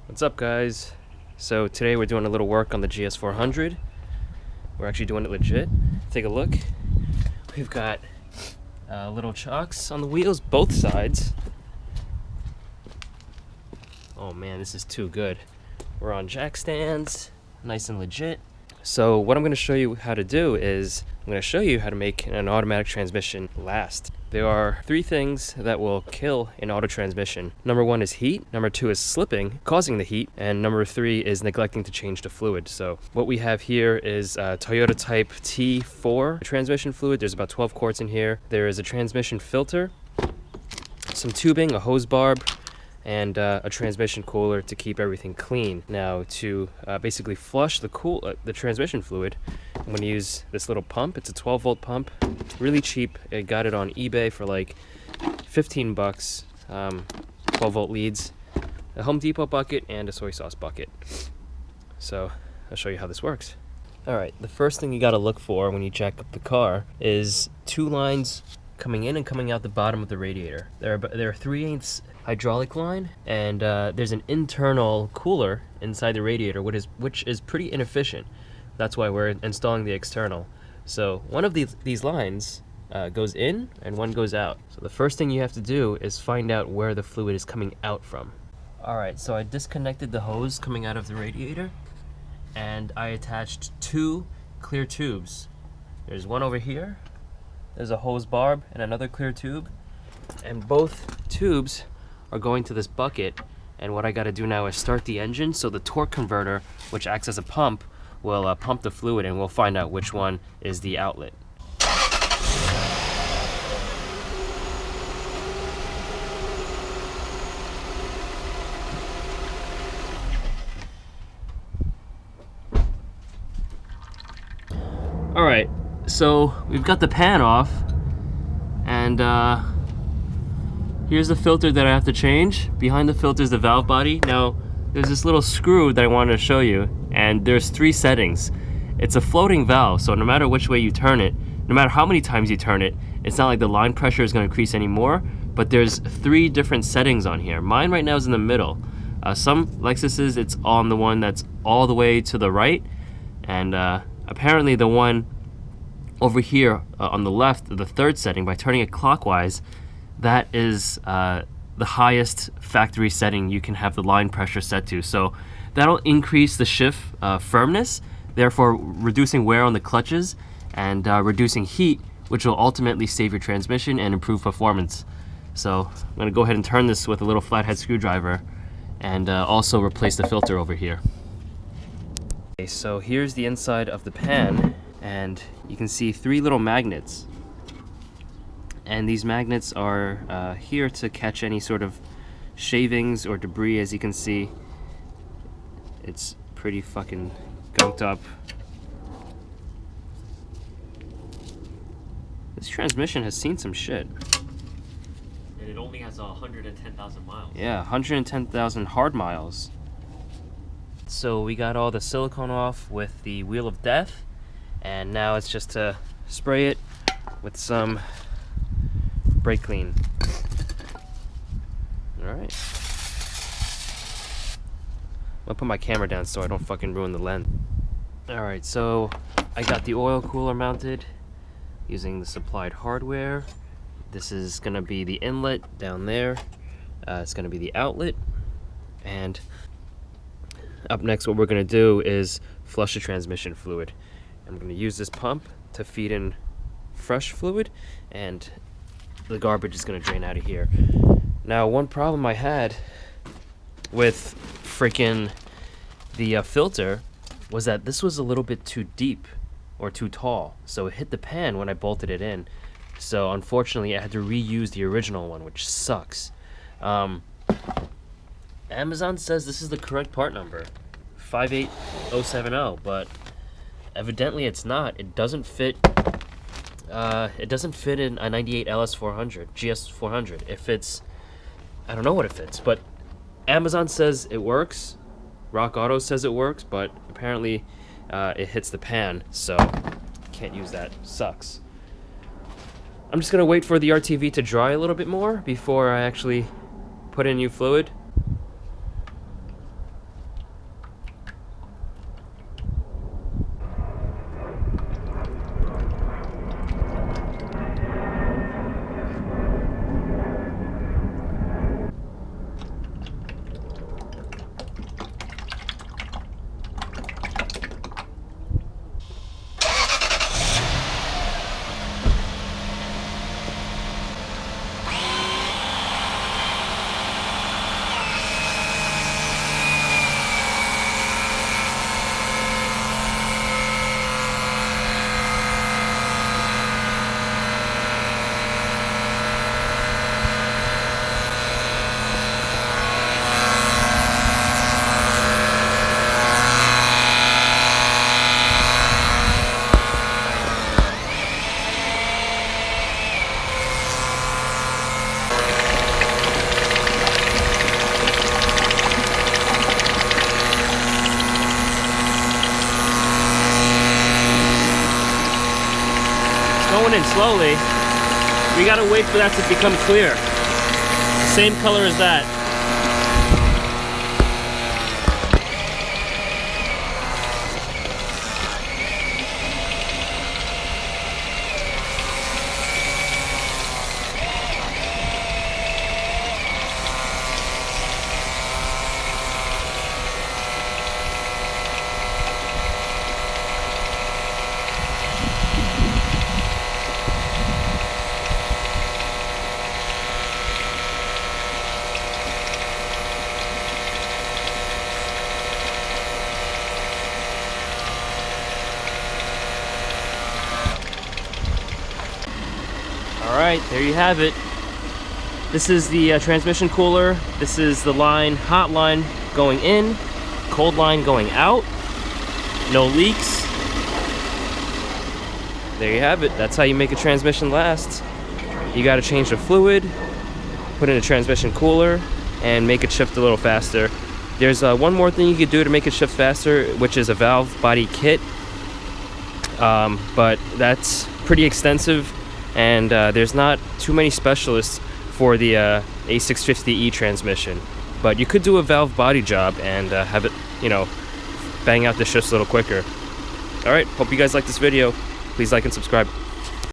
What's up, guys? So today we're doing a little work on the GS400. We're actually doing it legit. Take a look. We've got little chocks on the wheels, both sides. Oh man, this is too good. We're on jack stands, nice and legit. So what I'm going to show you how to do is I'm going to show you how to make an automatic transmission last. There are three things that will kill an auto transmission. Number one is heat, number two is slipping, causing the heat, and number three is neglecting to change the fluid. So what we have here is a Toyota Type T4 transmission fluid. There's about 12 quarts in here. There is a transmission filter, some tubing, a hose barb, and a transmission cooler to keep everything clean. Now to basically flush the transmission fluid, I'm going to use this little pump. It's a 12-volt pump, really cheap. I got it on eBay for like 15 bucks, 12-volt leads, a Home Depot bucket, and a soy sauce bucket. So I'll show you how this works. All right, the first thing you got to look for when you jack up the car is two lines coming in and coming out the bottom of the radiator. There are 3/8 hydraulic line, and there's an internal cooler inside the radiator, which is pretty inefficient. That's why we're installing the external. So one of these lines goes in and one goes out. So the first thing you have to do is find out where the fluid is coming out from. All right, so I disconnected the hose coming out of the radiator, and I attached two clear tubes. There's one over here. There's a hose barb and another clear tube, and both tubes are going to this bucket. And what I got to do now is start the engine, so the torque converter, which acts as a pump, will pump the fluid, and we'll find out which one is the outlet. All right, so we've got the pan off, and here's the filter that I have to change. Behind the filter is the valve body. Now, there's this little screw that I wanted to show you, and there's 3 settings. It's a floating valve, so no matter which way you turn it, no matter how many times you turn it, it's not like the line pressure is going to increase anymore, but there's 3 different settings on here. Mine right now is in the middle. Some Lexuses, it's on the one that's all the way to the right, and apparently the one over here on the left, the 3rd setting, by turning it clockwise, that is the highest factory setting you can have the line pressure set to. So that'll increase the shift firmness, therefore reducing wear on the clutches and reducing heat, which will ultimately save your transmission and improve performance. So I'm going to go ahead and turn this with a little flathead screwdriver, and also replace the filter over here. Okay, so here's the inside of the pan, and you can see 3 little magnets. And these magnets are here to catch any sort of shavings or debris. As you can see, it's pretty fucking gunked up. This transmission has seen some shit. And it only has 110,000 miles. Yeah, 110,000 hard miles. So we got all the silicone off with the Wheel of Death, and now it's just to spray it with some brake clean. Alright. I'll put my camera down so I don't fucking ruin the lens. Alright, so I got the oil cooler mounted using the supplied hardware. This is gonna be the inlet down there. It's gonna be the outlet. And up next, what we're gonna do is flush the transmission fluid. I'm gonna use this pump to feed in fresh fluid, and the garbage is going to drain out of here. Now, one problem I had with freaking the filter was that this was a little bit too deep or too tall, so it hit the pan when I bolted it in. So unfortunately I had to reuse the original one, which sucks. Amazon says this is the correct part number, 58070, but evidently it's not. It doesn't fit. It doesn't fit in a 98 LS400, GS400. It fits, I don't know what it fits, but Amazon says it works. Rock Auto says it works, but apparently it hits the pan, so can't use that. Sucks. I'm just gonna wait for the RTV to dry a little bit more before I actually put in new fluid. going in slowly. We gotta wait for that to become clear. Same color as that. Alright, there you have it. This is the transmission cooler. This is the line, hot line going in, cold line going out. No leaks. There you have it. That's how you make a transmission last. You gotta change the fluid, put in a transmission cooler, and make it shift a little faster. There's one more thing you could do to make it shift faster, which is a valve body kit. But that's pretty extensive. And there's not too many specialists for the A650E transmission, but you could do a valve body job and have it, you know, bang out the shifts a little quicker. All right, hope you guys like this video. Please like and subscribe.